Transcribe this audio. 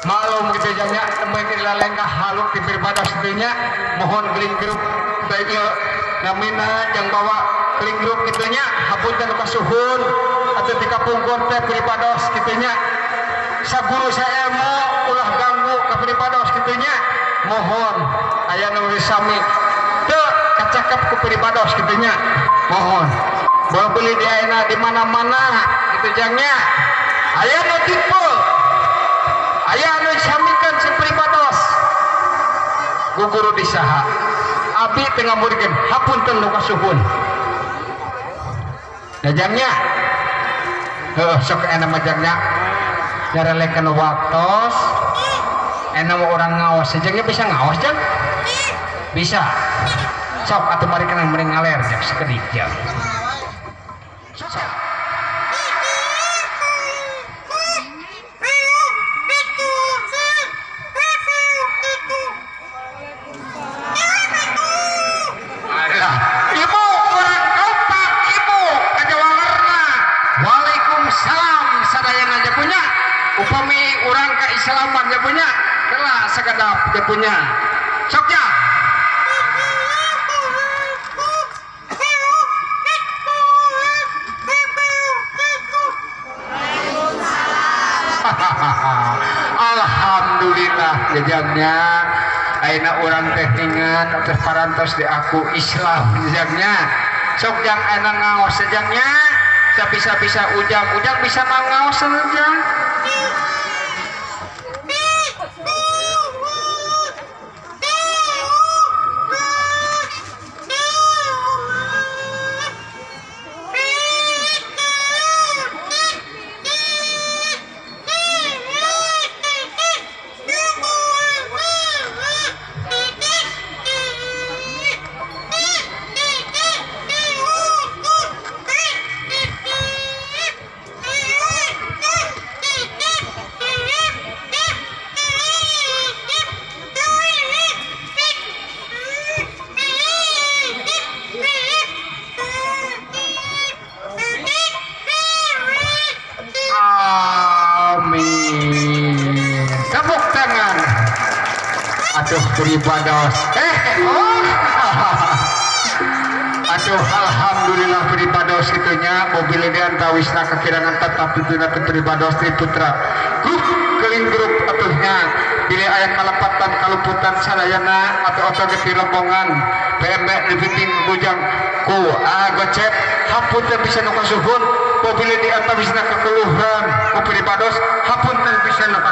malum gitu janya temen lengkah haluk di beribadah setunya mohon geling grup baik namina yang bawa geling grup gitunya hapunten kasuhun atau di kapung teh beribadah gitunya saburu saya mau ulah ganggu ke beribadah gitunya mohon aya nulis sami teu kacakap ku beribadah gitunya mohon bawa beli di ayeuna di mana-mana gitu jangnya aya nu tipe aya anu samikeun si beribadah guguru di saha abi tengah murikeun hapunten nu kasuhun jangnya sok enak majangnya nyarelekan waktos enak orang ngawas sejangnya bisa ngawas jang bisa sok atau mari kena mending ngaler jang sekedik jang sok upami orang keislaman dia punya telah sekedap dia punya soknya alhamdulillah jajangnya aina orang teh ingat atau parantos di aku Islam jajangnya sok jang aina ngaos jajangnya bisa ujang bisa ngaos saja beribadah aduh alhamdulillah beribadah situnya mobil ini antawisna kekirangan tetap dituna beribadah Tri Putra keling grup atuhnya bila ayat kalapatan kaluputan sadayana atau di rombongan PMB Liviting Bujang ku gocep hapun teh bisa nuka suhun mobil ini antawisna kekeluhan ku beribadah hapun teh bisa nuka